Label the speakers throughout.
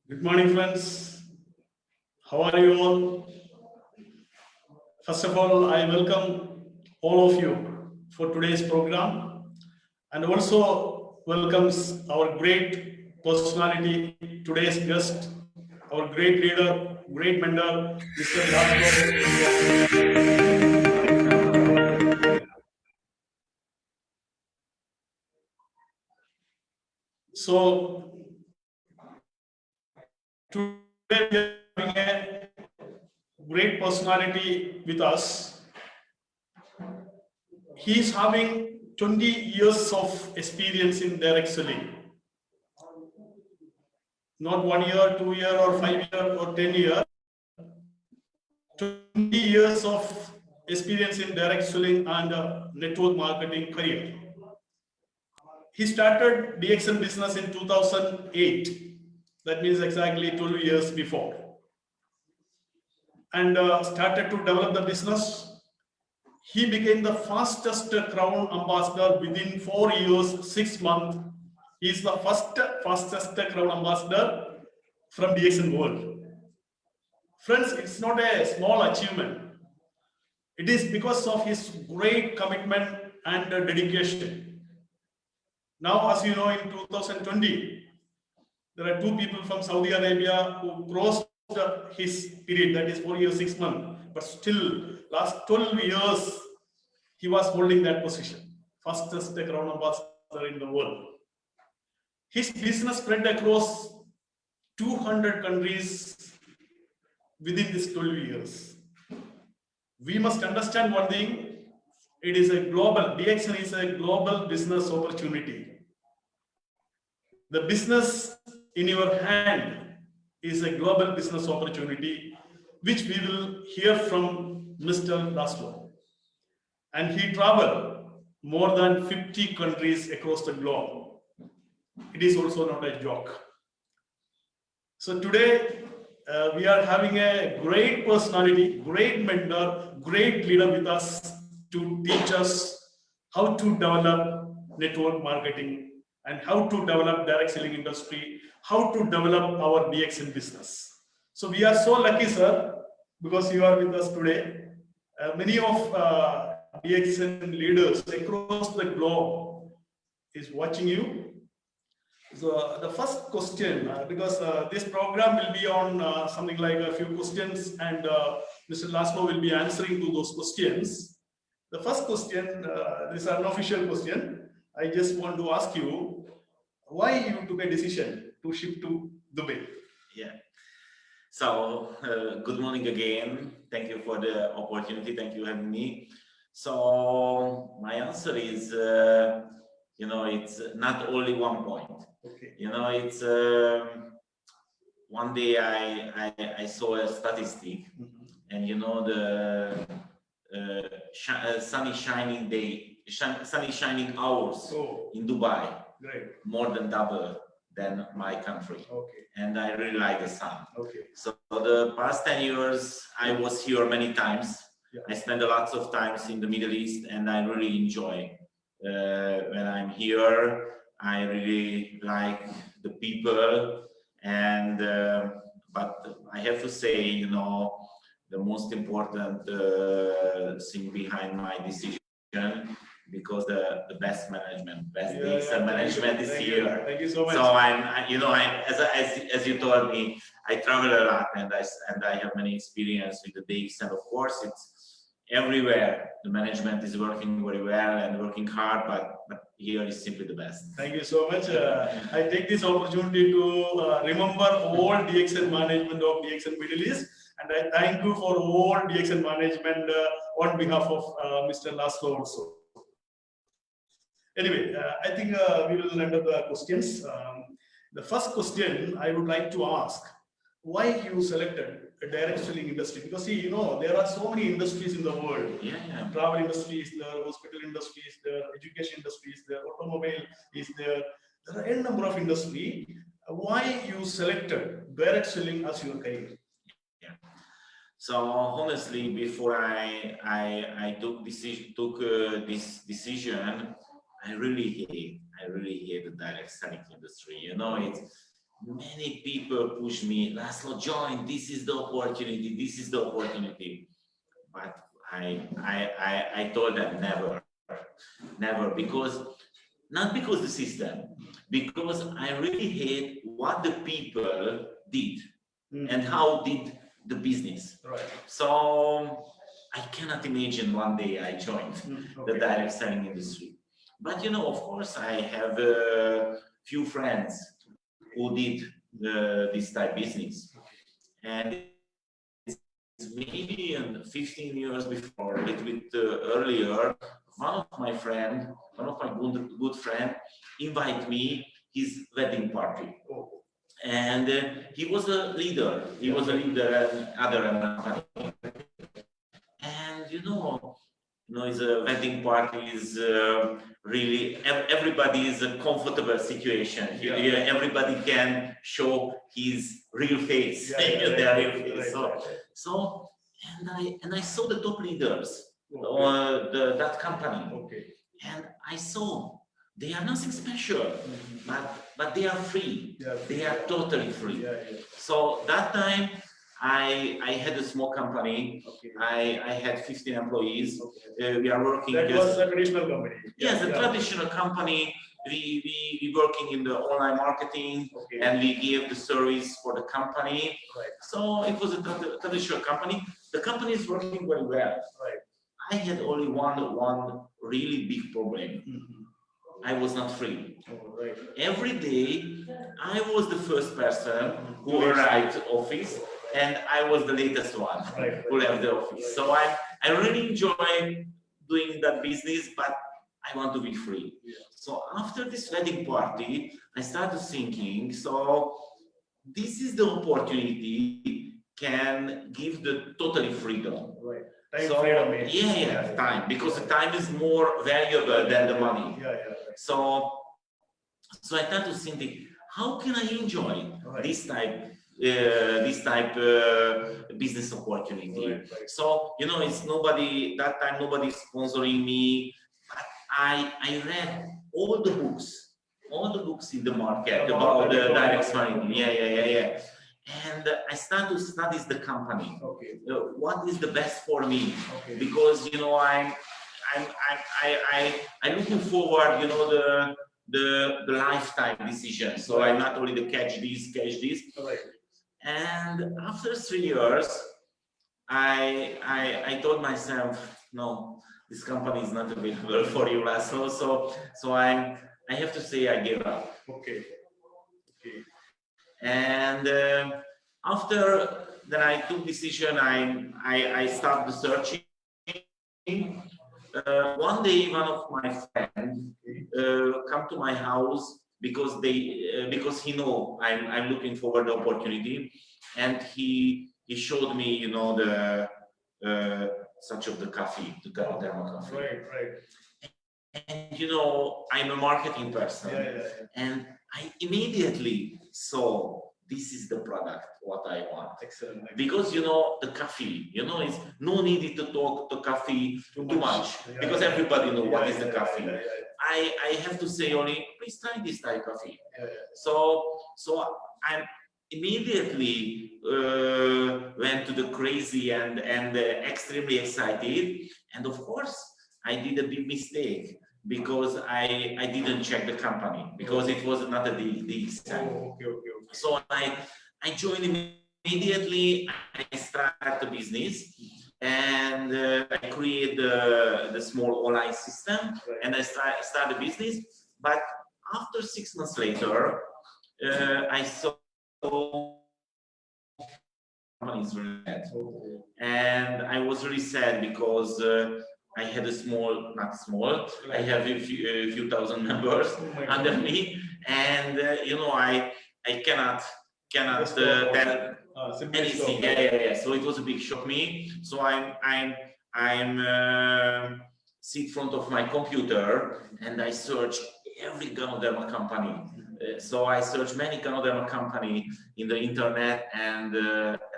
Speaker 1: Good morning, friends. How are you all? First of all, I welcome all of you for today's program and also welcomes our great personality, today's guest, our great leader, great mentor, Mr. LASZLO. So, today we are having a great personality with us. He is having 20 years of experience in direct selling. Not 1 year, 2 year, or 5 year, or 10 year. 20 years of experience in direct selling and network marketing career. He started DXN business in 2008. That means exactly 12 years before. And started to develop the business. He became the fastest crown ambassador within 4 years, 6 months. He is the fastest crown ambassador from DXN world. Friends, it's not a small achievement. It is because of his great commitment and dedication. Now, as you know, in 2020, there are two people from Saudi Arabia who crossed his period, that is 4 years, 6 months. But still, last 12 years, he was holding that position, fastest crown ambassador in the world. His business spread across 200 countries within these 12 years. We must understand one thing, it is a global, DXN is a global business opportunity. The business in your hand is a global business opportunity, which we will hear from Mr. LASZLO. And he traveled more than 50 countries across the globe. It is also not a joke. So today, we are having a great personality, great mentor, great leader with us to teach us how to develop network marketing and how to develop direct selling industry, how to develop our DXN business. So we are so lucky, sir, because you are with us today. Many of DXN leaders across the globe is watching you. So the first question, because this program will be on something like a few questions, and Mr. LASZLO will be answering to those questions. The first question, this is an official question. I just want to ask you, why you took a decision to ship to Dubai?
Speaker 2: Yeah. So good morning again. Thank you for the opportunity. Thank you for having me. So my answer is, it's not only one point.
Speaker 1: Okay.
Speaker 2: It's one day I saw a statistic, and the sunny shining hours in Dubai,
Speaker 1: great,
Speaker 2: more than double than my country.
Speaker 1: Okay.
Speaker 2: And I really like the sun.
Speaker 1: Okay.
Speaker 2: So the past 10 years, I was here many times.
Speaker 1: Yeah.
Speaker 2: I spent lots of times in the Middle East, and I really enjoy when I'm here. I really like the people, and but I have to say, the most important thing behind my decision, because the best management, management is here.
Speaker 1: Thank you so much.
Speaker 2: So as you told me, I travel a lot, and I have many experience with the DX, and of course it's everywhere. The management is working very well and working hard, but here is simply the best.
Speaker 1: Thank you so much. I take this opportunity to remember all DXN management of DXN Middle East, and I thank you for all DXN management on behalf of Mr. LASZLO also. Anyway, I think we will enter the questions. The first question I would like to ask, why you selected a direct selling industry? Because see, there are so many industries in the world.
Speaker 2: Yeah.
Speaker 1: Travel industry is there, hospital industry is there, education industry is there, automobile is there. There are a number of industry. Why you selected direct selling as your career?
Speaker 2: Yeah. So honestly, before I took this decision, I really hate the direct selling industry. many people push me, Laszlo, join, this is the opportunity, this is the opportunity. But I told them never, because not because the system, because I really hate what the people did and how did the business.
Speaker 1: Right.
Speaker 2: So I cannot imagine one day I joined the
Speaker 1: Okay.
Speaker 2: direct selling industry. But you know, of course, I have a few friends who did this type business, and it's maybe 15 years before, a little bit earlier, one of my good friend, invited me his wedding party.
Speaker 1: Oh.
Speaker 2: And he was a leader. He was a leader and other company. And it's a wedding party is really everybody is a comfortable situation. Everybody can show his real face, their real face. So and I saw the top leaders, that company, and I saw they are nothing special, but they are free. They are totally free. So that time I had a small company. I had 15 employees. We are working.
Speaker 1: That was a traditional company.
Speaker 2: Yes, a traditional company. We working in the online marketing, and we gave the service for the company. So it was a traditional company. The company is working very well. I had only one really big problem. I was not free. Every day, I was the first person who arrived to office, and I was the latest one who left the office. So I really enjoy doing that business, but I want to be free. So after this wedding party, I started thinking, so this is the opportunity can give the totally freedom. Time, because the time is more valuable than the money. So I started thinking, how can I enjoy this type business opportunity? So it's nobody that time, nobody sponsoring me, but I read all the books in the market about the direct selling. And I started to study the company. What is the best for me? Because I'm looking forward, the lifetime decision. So I'm not only the catch this. And after 3 years, I told myself, no, this company is not available for you, Laszlo. So I have to say I gave up. And after that I took decision, I started searching. One day, one of my friends come to my house because he know I'm looking for the opportunity, and he showed me the such of the coffee, the Derma coffee. And I'm a marketing person, and I immediately saw this is the product what I want.
Speaker 1: Excellent.
Speaker 2: Because the coffee, it's no need to talk the coffee too much, because everybody know what is the coffee. I have to say only, please try this type of coffee. So I'm immediately went to the crazy and extremely excited, and of course I did a big mistake, because I didn't check the company, because it was not a deal. So I joined immediately. I started the business, and I created the small online system, and I started the business. But after 6 months later, I saw companies really bad, and I was really sad, because I had I have a few thousand members under me, and I cannot tell anything. So it was a big shock me. So I'm sit in front of my computer, and I searched every Ganoderma company. So I searched many Ganoderma company in the internet, and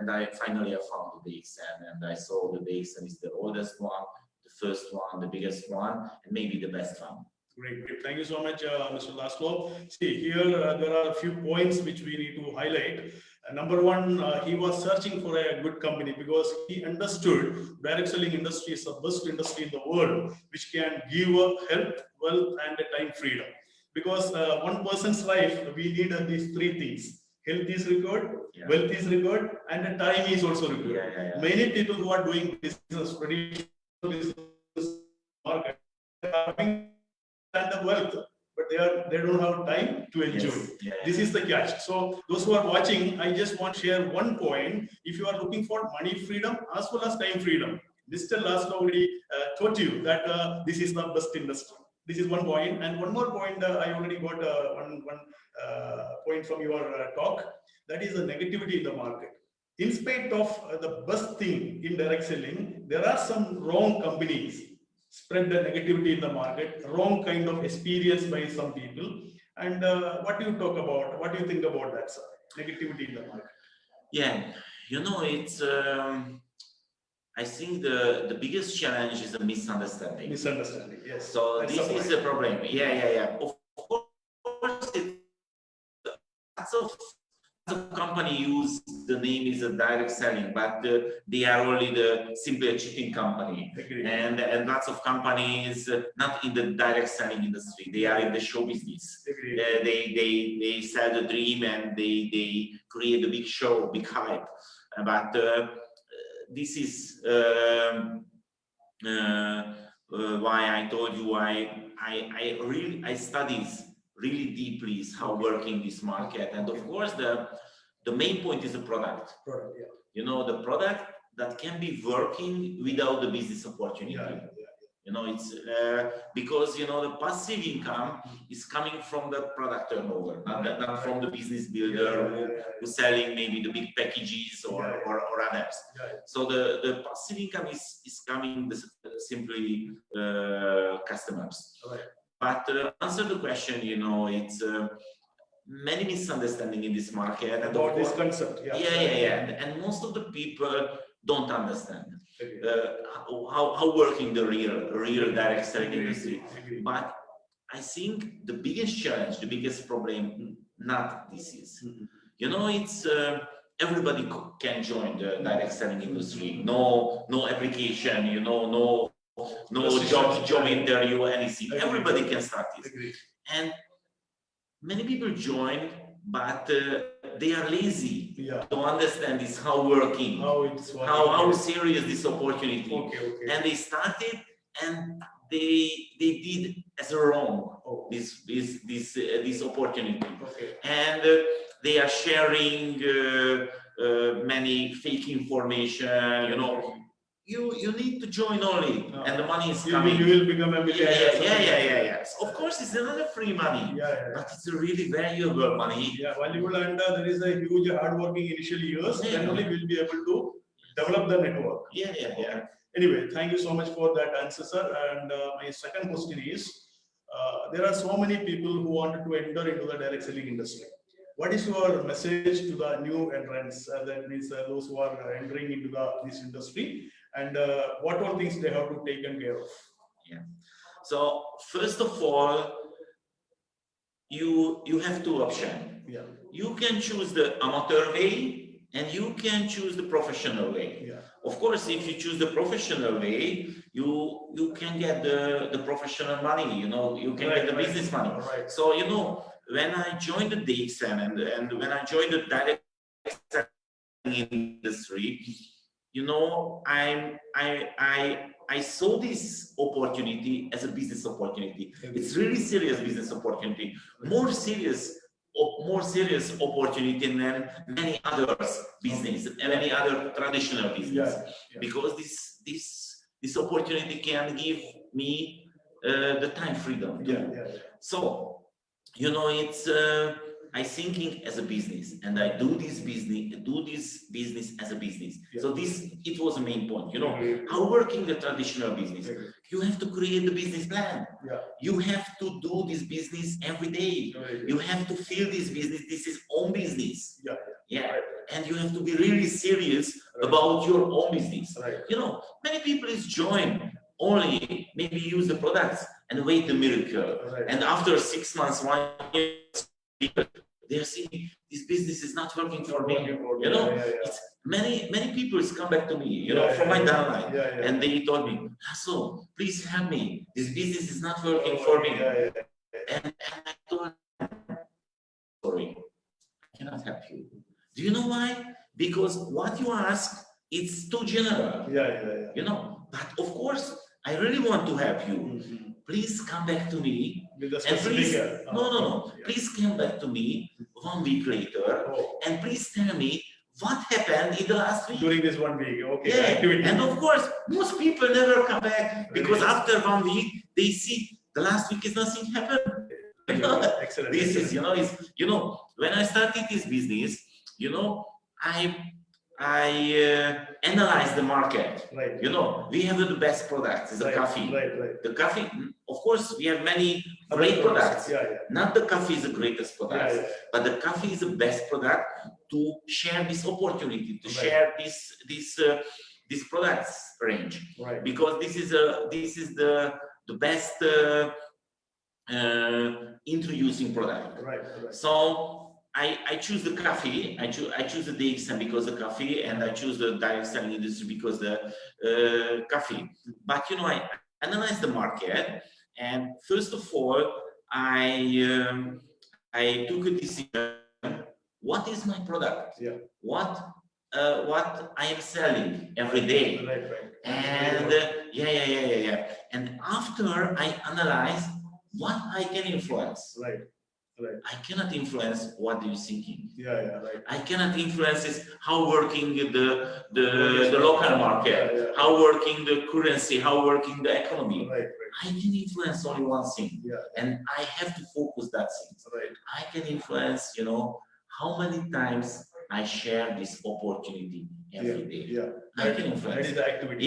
Speaker 2: I finally found the DXN, and I saw the DXN is the oldest one, the first one, the biggest one, and maybe the best one.
Speaker 1: Great, great. Thank you so much, Mr. Laszlo. See, here there are a few points which we need to highlight. Number one, he was searching for a good company because he understood direct selling industry is the best industry in the world, which can give up health, wealth, and time freedom. Because one person's life, we need these three things. Health is required, wealth is required, and time is also required. Many people who are doing business, traditional business market, are having and the wealth, but they don't have time to enjoy. This is the catch. So those who are watching, I just want to share one point. If you are looking for money freedom as well as time freedom, Mr. LASZLO already told you that this is the best industry. This is one point, and one more point. I already got one point from your talk. That is the negativity in the market. In spite of the best thing in direct selling, there are some wrong companies spread the negativity in the market, wrong kind of experience by some people. And what do you talk about? What do you think about that, sir? Negativity in the market.
Speaker 2: Yeah, it's. I think the biggest challenge is a misunderstanding.
Speaker 1: Misunderstanding, yes.
Speaker 2: So
Speaker 1: that's
Speaker 2: this is the problem. Yeah. Of course, lots of company use the name is a direct selling, but they are only simply a cheating company. And lots of companies not in the direct selling industry. They are in the show business. They sell the dream and they create a big show, big hype. But this is why I told you I studies really deeply is how working this market, and of course the main point is the product. The product that can be working without the business opportunity. It's because the passive income is coming from the product turnover, not from the business builder who's selling maybe the big packages or others. So the passive income is coming simply customers. But to answer the question, it's many misunderstanding in this market
Speaker 1: about this concept.
Speaker 2: And most of the people don't understand how working the real direct selling industry. But I think the biggest challenge, the biggest problem, not this is. It's everybody can join the direct selling industry. No application. No job interview, anything. Everybody can start it. And many people join, but they are lazy to understand this, how working, how serious this opportunity. And they started and they did as a wrong this opportunity. And they are sharing many fake information. You need to join only, and the money is coming.
Speaker 1: You will become a millionaire.
Speaker 2: So of course, it's another free money, but it's a really valuable money.
Speaker 1: Valuable, and there is a huge hard-working initial years. Then only we'll be able to develop the network. Anyway, thank you so much for that answer, sir. And my second question is, there are so many people who wanted to enter into the direct selling industry. What is your message to the new entrants? That means those who are entering into this industry, and what all things they have to take care of?
Speaker 2: So first of all, you have two options. You can choose the amateur way, and you can choose the professional way. Of course, if you choose the professional way, you can get the professional money. You can get the business money. So when I joined the DXN and when I joined the direct selling industry, I saw this opportunity as a business opportunity. It's really serious business opportunity, more serious opportunity than many other business and many other traditional business, because this opportunity can give me the time freedom too. So it's I thinking as a business, and I do this business as a business. So it was the main point. How working the traditional business. You have to create the business plan. You have to do this business every day. You have to feel this business. This is own business. And you have to be really serious about your own business. Many people is join only maybe use the products and wait the miracle.
Speaker 1: Right.
Speaker 2: And after 6 months, 1 year, they're saying this business is not working for me. You know, it's many people come back to me, you know, from my downline, and they told me, "LAZZLO, please help me. This business is not working for me." And I told them, sorry, I cannot help you. Do you know why? Because what you ask, it's too general. You know, but of course, I really want to help you. Please come back to me. And please, no. Please come back to me 1 week later, and please tell me what happened in the last week.
Speaker 1: During this 1 week, okay.
Speaker 2: Yeah, and of course, most people never come back because after 1 week they see the last week is nothing happened.
Speaker 1: Excellent.
Speaker 2: This is, you know, when I started this business, you know, I analyze the market.
Speaker 1: Right.
Speaker 2: You know, we have the best products, is the coffee.
Speaker 1: Right.
Speaker 2: The coffee, of course, we have many great products. Not the coffee is the greatest product, but the coffee is the best product to share this opportunity, to share this products range.
Speaker 1: Right.
Speaker 2: Because this is the best introducing product.
Speaker 1: Right.
Speaker 2: So I choose the coffee. I choose the DXM because the coffee, and I choose the direct selling industry because the coffee. But you know, I analyze the market, and first of all, I took a decision. What is my product? What I am selling every day?
Speaker 1: Right.
Speaker 2: And And after I analyze what I can influence.
Speaker 1: Right.
Speaker 2: I cannot influence what you're thinking.
Speaker 1: Right.
Speaker 2: I cannot influence is how working the local market, how working the currency, how working the economy.
Speaker 1: Right.
Speaker 2: I can influence only one thing, and I have to focus that thing.
Speaker 1: Right.
Speaker 2: I can influence, you know, how many times I share this opportunity every day. I can influence.
Speaker 1: That is the activity.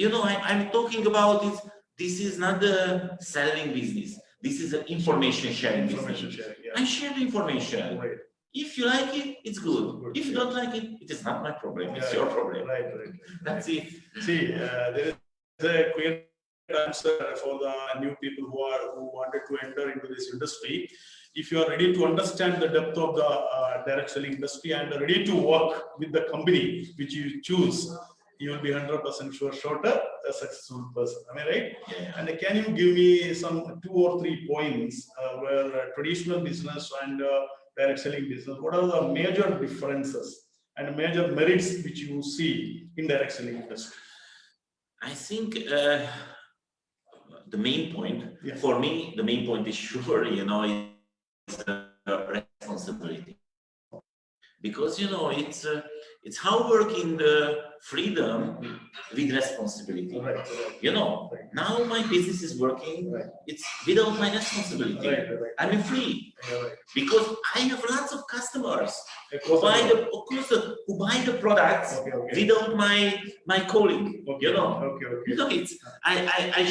Speaker 2: You know, I'm talking about it. This is not the selling business. This is an information sharing business. I share the information.
Speaker 1: Right.
Speaker 2: If you like it, it's good. If you don't like it, it is not my problem. It's your problem.
Speaker 1: Right.
Speaker 2: That's it.
Speaker 1: See, there is a clear answer for the new people who wanted to enter into this industry. If you are ready to understand the depth of the direct selling industry and ready to work with the company which you choose, you will be 100% sure a successful person. Am I right? And can you give me some 2 or 3 points where traditional business and direct selling business, what are the major differences and major merits which you see in direct selling industry?
Speaker 2: I think the main point for me, the main point is sure, you know, it's the responsibility. Because you know it's how working the freedom with responsibility. You know, now my business is working. It's without my responsibility. I'm free because I have lots of customers who buy the products without my calling. You know, you know it's I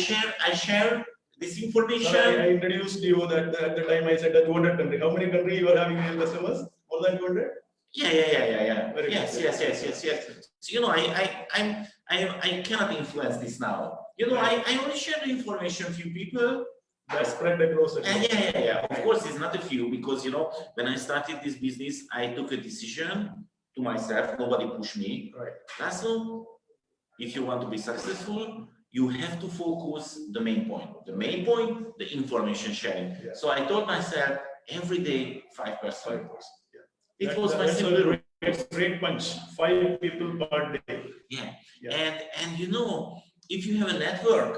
Speaker 2: share this information.
Speaker 1: Sorry, I introduced you that at the time I said that 200 countries. How many countries you are having in customers? More than 200?
Speaker 2: Yeah. Yes. So, you know, I cannot influence this now. You know, I only share the information few people.
Speaker 1: That spread across the
Speaker 2: yeah. Of course, it's not a few because you know when I started this business, I took a decision to myself. Nobody pushed me. LAZZLO, if you want to be successful, you have to focus the main point. The main point, the information sharing. So I told myself every day 5%. It was my simple rule.
Speaker 1: Great punch. 5 people per day.
Speaker 2: And you know, if you have a network,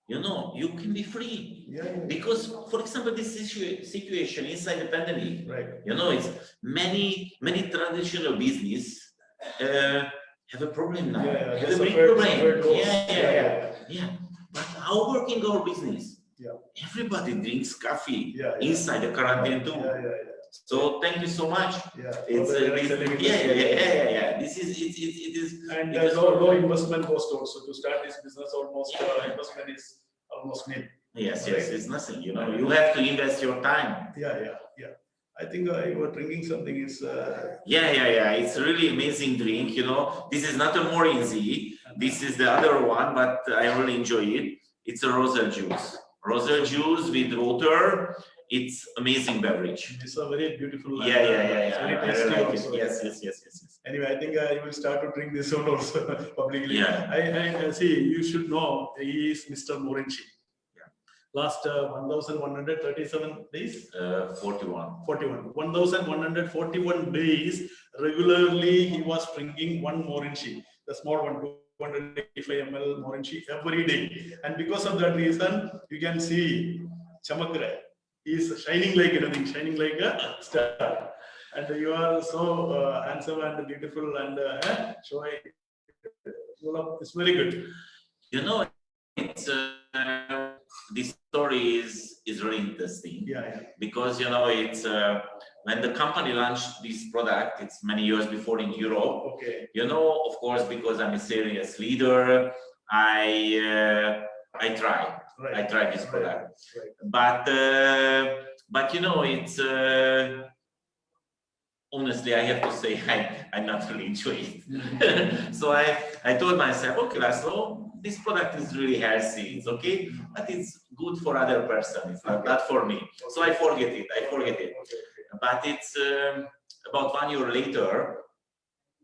Speaker 2: you know, you can be free. Because, for example, this situation inside the pandemic, you know, it's many traditional business have a problem now. Have a big problem. But how working our business? Everybody drinks coffee inside the quarantine too. So thank you so much. It's This is it is
Speaker 1: and low investment cost also to start this business. Almost investment is almost nil.
Speaker 2: Yes, it's nothing. You know, you have to invest your time.
Speaker 1: I think you were drinking something. Is
Speaker 2: It's a really amazing drink. You know, this is not a more easy. This is the other one, but I really enjoy it. It's a rosal juice. Rosal juice with water. It's amazing beverage.
Speaker 1: It's a very beautiful.
Speaker 2: Yeah.
Speaker 1: It's very
Speaker 2: I
Speaker 1: tasty
Speaker 2: really like
Speaker 1: also.
Speaker 2: it. Yes.
Speaker 1: Anyway, I think you will start to drink this one also publicly.
Speaker 2: Yeah.
Speaker 1: I see. You should know he is Mr. Morenchi.
Speaker 2: Yeah.
Speaker 1: Last 1,137 days.
Speaker 2: 41.
Speaker 1: 1,141 days regularly he was drinking one Morenchi, the small one, 285 ml Morenchi every day, and because of that reason, you can see Chamakra. He is shining like anything, shining like a star. And you are so handsome and beautiful and showing. It's very good.
Speaker 2: You know, it's this story is really interesting.
Speaker 1: Yeah.
Speaker 2: Because you know it's when the company launched this product, it's many years before in Europe.
Speaker 1: Okay.
Speaker 2: You know, of course, because I'm a serious leader, I try.
Speaker 1: Right.
Speaker 2: I try this product.
Speaker 1: Right.
Speaker 2: But you know, it's honestly, I have to say I not really enjoy it.
Speaker 1: Mm-hmm.
Speaker 2: So I told myself, okay, Laszlo, this product is really healthy. It's okay, but it's good for other person. It's not for me. So I forget it. Okay. But it's about 1 year later.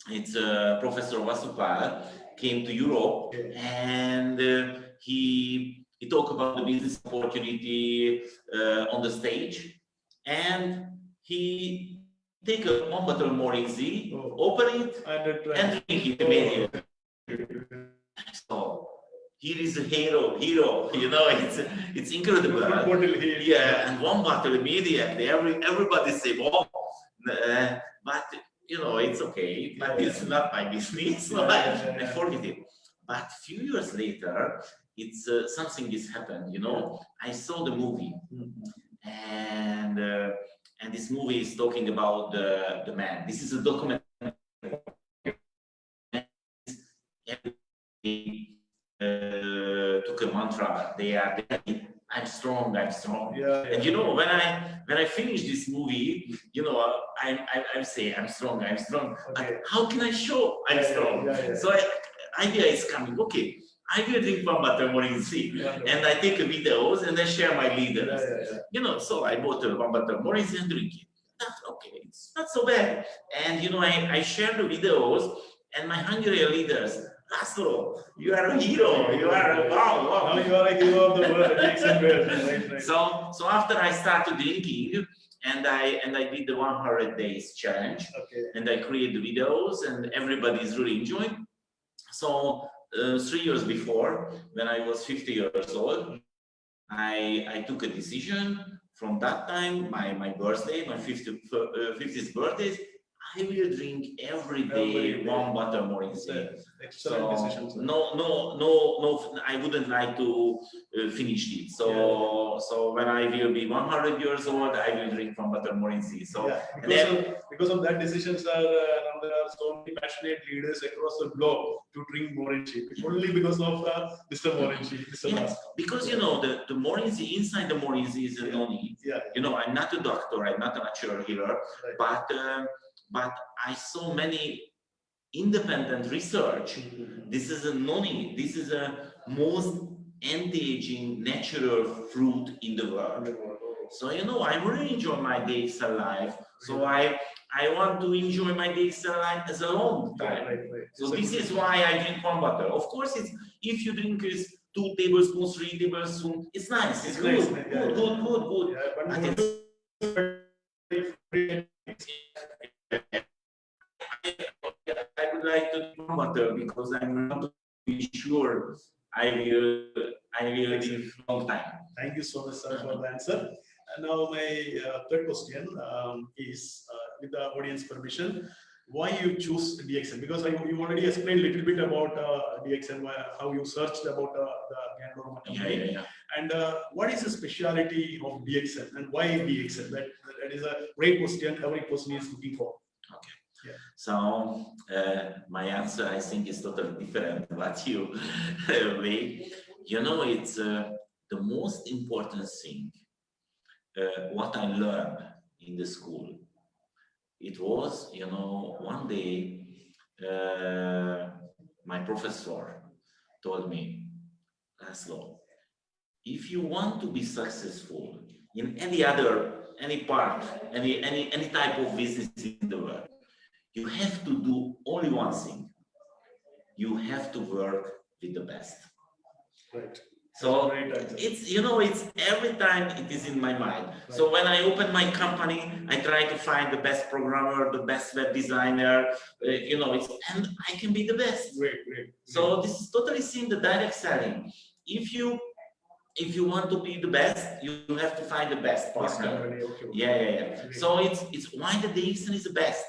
Speaker 2: It's Professor Vasupal came to Europe, and he talked about the business opportunity on the stage, and he take a 1 bottle more easy, open it, and drink it immediately. So here is a hero. You know, it's incredible. Yeah, and 1 bottle immediately. Everybody say, "Oh," but you know, it's okay. But it's not my business, so I forget it. But few years later, it's something has happened. You know, I saw the movie, and this movie is talking about the man. This is a documentary. Took a mantra. They are I'm strong. And you know, when I finish this movie, you know, I say I'm strong. But how can I show I'm strong? So idea is coming. Okay, I will drink 1 bottle more easy, and I take videos and I share my leaders. You know, so I bought 1 bottle more easy and drink it. That's okay. It's not so bad. And you know, I share the videos, and my Hungarian leaders. Laszlo, you are a hero. You are wow.
Speaker 1: Now you are a hero of the world. Right.
Speaker 2: So after I started drinking, and I did the 100 days challenge, and I created videos, and everybody is really enjoying. So 3 years before, when I was 50 years old, I took a decision. From that time, my birthday, my 50th birthday, I will drink every day 1 bottle more easy.
Speaker 1: Excellent decision.
Speaker 2: No, I wouldn't like to finish it. So when I will be 100 years old, I will drink 1 bottle more easy. So
Speaker 1: because of that decision, sir, now there are so many passionate leaders across the globe to drink Morenchi. Only because of Mr. Morenchi, Mr. LASZLO.
Speaker 2: Because you know the Morenchi, inside the Morenchi is a noni. You know, I'm not a doctor, I'm not a natural healer, but I saw many independent research. This is a noni. This is a most anti-aging natural fruit in the world. So you know, I really enjoy my DXL life. So I want to enjoy my DXL life as a long time. So this is why I drink 1 bottle. Of course, it's if you drink is 2 tablespoons, 3 tablespoons, it's nice. It's good. I would like to drink 1 bottle because I'm not sure I will live long time.
Speaker 1: Thank you so much, sir, for the answer. And now my third question is, with the audience permission, why you choose DXN? Because you already explained a little bit about DXN, how you searched about the Gandorma company.
Speaker 2: Yeah.
Speaker 1: And what is the speciality of DXN and why DXN? That is a great question. Every person is looking for.
Speaker 2: Okay. So my answer, I think, is totally different than what you way. You know, it's the most important thing. What I learned in the school. It was, you know, one day my professor told me, Laszlo, if you want to be successful in any part, any type of business in the world, you have to do only one thing. You have to work with the best.
Speaker 1: Right.
Speaker 2: So it's, you know, it's every time it is in my mind. Right. So when I open my company, I try to find the best programmer, the best web designer, you know, and I can be the best.
Speaker 1: Great.
Speaker 2: So this is totally seen the direct selling. If you want to be the best, you have to find the best partner. Okay. Yeah. So it's why the DXN is the best.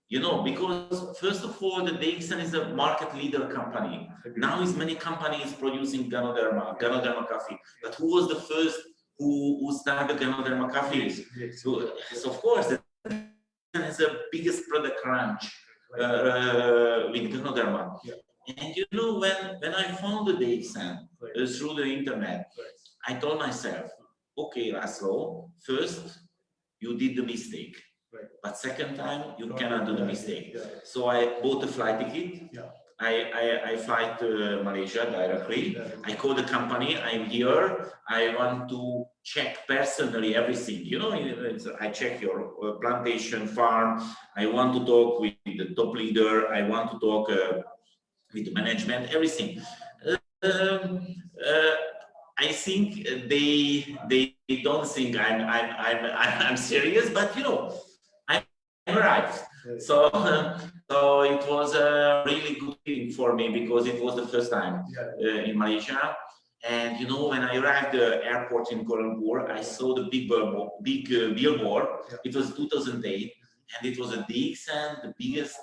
Speaker 2: You know, because first of all, the DXN is a market leader company. Now is many companies producing Ganoderma coffee. But who was the first who started Ganoderma coffee? Yes. So of course, the DXN is the biggest product range with Ganoderma. Yeah. And you know, when I found the DXN through the internet, I told myself, okay, Laszlo, first you did the mistake. Right. But second time you cannot do the mistake. Yeah. So I bought a flight ticket. Yeah. I fly to Malaysia directly. I call the company. I'm here. I want to check personally everything. You know, I check your plantation farm. I want to talk with the top leader. I want to talk with the management. Everything. I think they don't think I'm serious, but you know. Arrived. So it was a really good feeling for me because it was the first time in Malaysia. And you know, when I arrived at the airport in Kuala Lumpur, I saw the big billboard. It was 2008, and it was a DXN, the biggest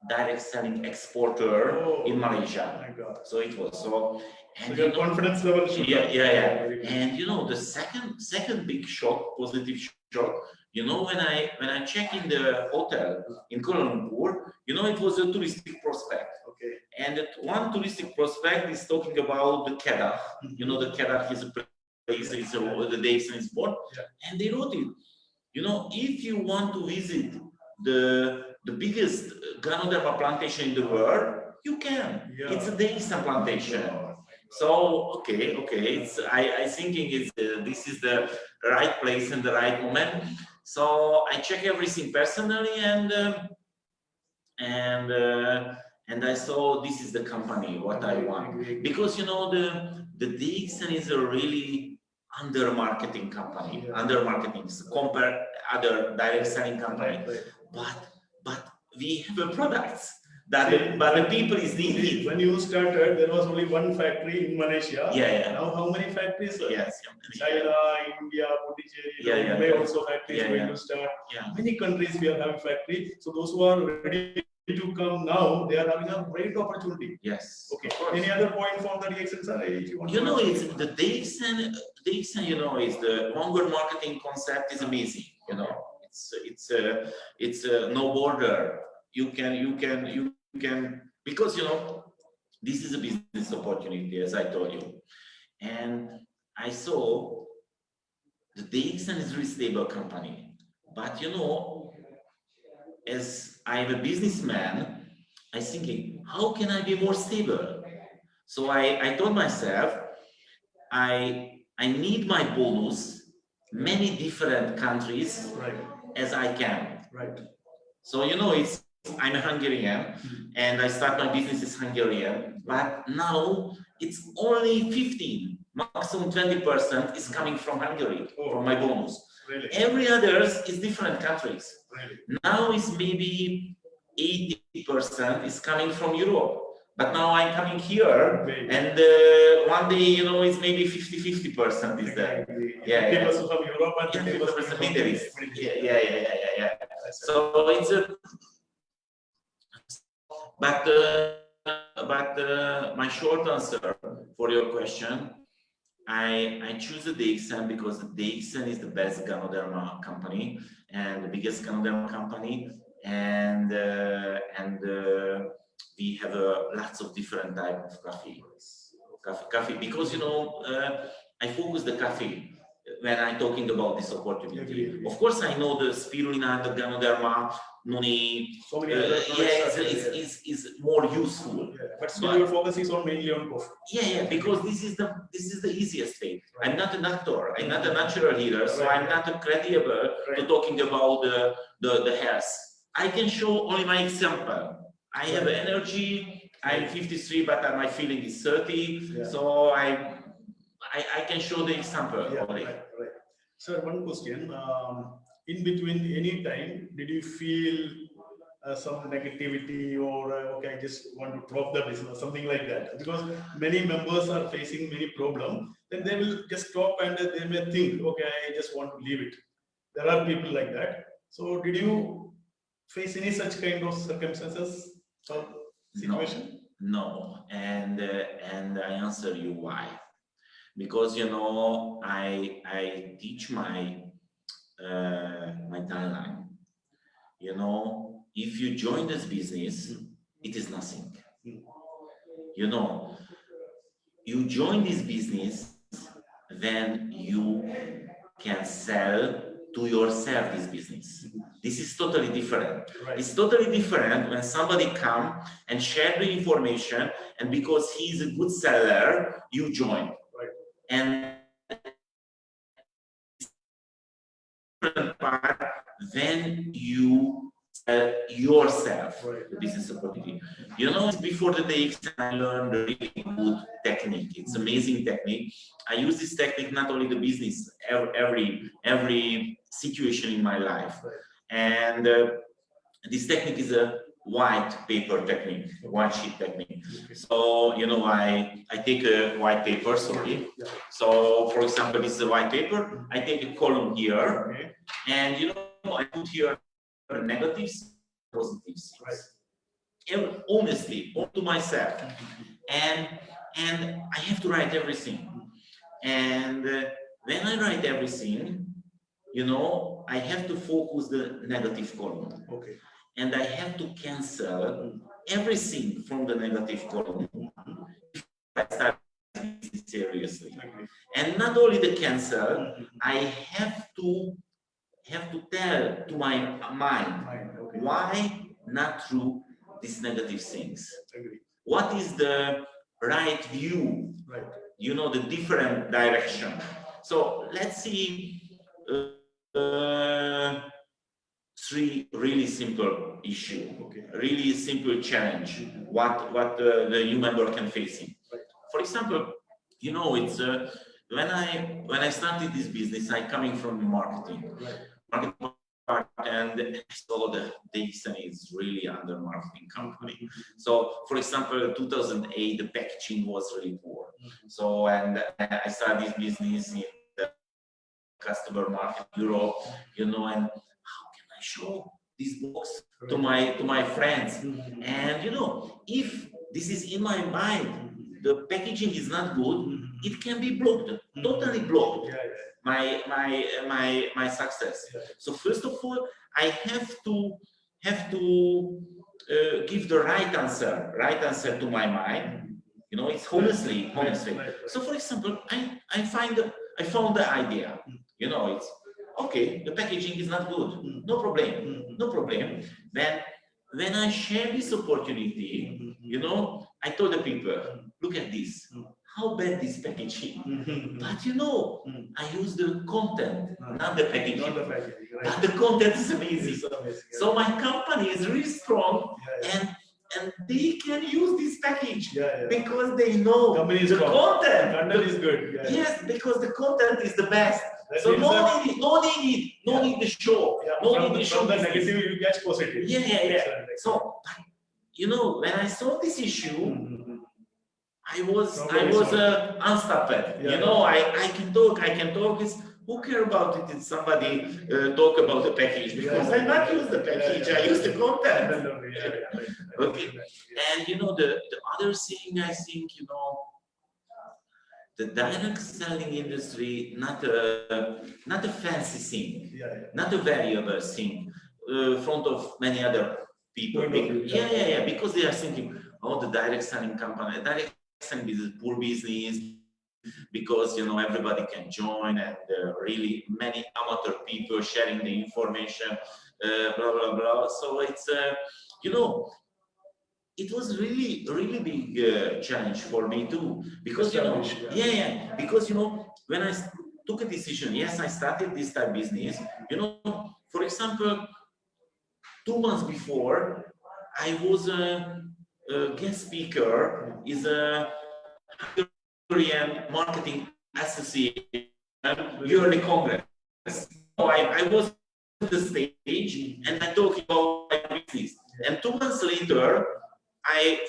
Speaker 2: direct selling exporter in Malaysia. My God. So it was so. And so your confidence level should And you know, the second big shock, positive shock. You know, when I check in the hotel in Kuala Lumpur, you know, it was a touristic prospect. Okay. And that one touristic prospect is talking about the Kedah. You know, the Kedah is a place, it's the DXN is born. Yeah. And they wrote it. You know, if you want to visit the biggest Ganoderma plantation in the world, you can. Yeah. It's a DXN plantation. So okay, it's I thinking it's this is the right place and the right moment. So I check everything personally, and I saw this is the company what I want, because you know the DXN is a really under marketing company, under marketing compared other direct selling company, but we have a product. But the people is needed. When you started, there was only one factory in Malaysia. Now how many factories? Yes. China, India, Puducherry, Mumbai also factories going to start. Many countries we are having factory. So those who are ready to come now, they are having a great opportunity. Yes. Okay. Any other point from the DXN side? You know, it's the DXN. You know, is the longer marketing concept is amazing. You know, it's no border. You can, because you know, this is a business opportunity, as I told you, and I saw the DXN is a really stable company, but you know, as I'm a businessman, I'm thinking, how can I be more stable? So I told myself, I need my bonus many different countries as I can. Right. So you know, I'm a Hungarian, and I start my business as Hungarian, but now it's only 15, maximum 20% is coming from Hungary, from my bonus. Really? Every others is different countries. Really? Now it's maybe 80% is coming from Europe. But now I'm coming here, and one day, you know, it's maybe 50% is there. People from Europe and people from the Middle East. Yeah. So it's a. But my short answer for your question, I choose the DXN because the DXN is the best Ganoderma company and the biggest Ganoderma company, and we have lots of different type of coffee because you know I focus the coffee when I'm talking about this opportunity. Of course, I know the spirulina and the Ganoderma, Nuni.
Speaker 1: So many other products
Speaker 2: Is more useful.
Speaker 1: Yeah, but still your focus is on mainly on coffee.
Speaker 2: Yeah, because this is the easiest way. Right. I'm not an actor. I'm not a natural healer, so I'm not credible to talking about the health. I can show only my example. I have energy. I'm 53, but my feeling is 30. So I can show the example only.
Speaker 1: Right. Sir, one question. In between any time, did you feel some negativity or okay, I just want to drop the business, something like that? Because many members are facing many problems, then they will just stop and they may think, okay, I just want to leave it. There are people like that. So did you face any such kind of circumstances or situation?
Speaker 2: No. And I answer you why. Because I teach my my timeline. If you join this business, it is nothing. You join this business, then you can sell to yourself this business. This is totally different. Right. It's totally different when somebody come and share the information, and because he's a good seller, you join. Right. And part when you sell yourself the business opportunity. Before the DX, I learned a really good technique. It's amazing technique. I use this technique not only the business, every situation in my life. And this technique is a white paper technique, white sheet technique. So, I take a white paper, sorry. So, for example, this is a white paper. I take a column here, and I put here the negatives, positives. Honestly, to myself. And I have to write everything. And when I write everything, I have to focus the negative column. Okay. And I have to cancel everything from the negative column if I start seriously. Okay. And not only the cancel, I have to tell to my mind why not through these negative things. Okay. What is the right view? Right. The different direction. So let's see. Three really simple issue, really simple challenge. What the new member can face in. For example, it's when I started this business, I coming from marketing, part, and I saw the DXN is really under marketing company. So, for example, 2008, the packaging was really poor. So, and I started this business in the customer market Europe, and I show this box to my friends, and if this is in my mind, the packaging is not good, it can be blocked, totally blocked. My success. So first of all, I have to give the right answer to my mind. It's honestly. So for example, I found the idea. It's okay, the packaging is not good. No problem. Then when I share this opportunity, I told the people, look at this. How bad this packaging? But I use the content, not the packaging. But the content is amazing. So my company is really strong, and they can use this package because they know the content. The content is good. Yes, because the content is the best. So no need the show. No need the show. The negative you catch positive. Yeah. So, when I saw this issue, I was unstopped. I can talk. Who care about it if somebody talk about the package? Because I not use the package. I use the content. Okay. And the other thing I think the direct selling industry not a fancy thing, not a valuable thing front of many other people. Because they are thinking, oh, the direct selling company, direct selling is poor business, because everybody can join, and really many amateur people sharing the information. blah blah blah. So it's you know, it was really big challenge for me too, because you know, because you know, when I took a decision, yes, I started this type business. You know, for example, 2 months before, I was a guest speaker is a Hungarian marketing association yearly congress. So I was on the stage and I talked about my business. And 2 months later,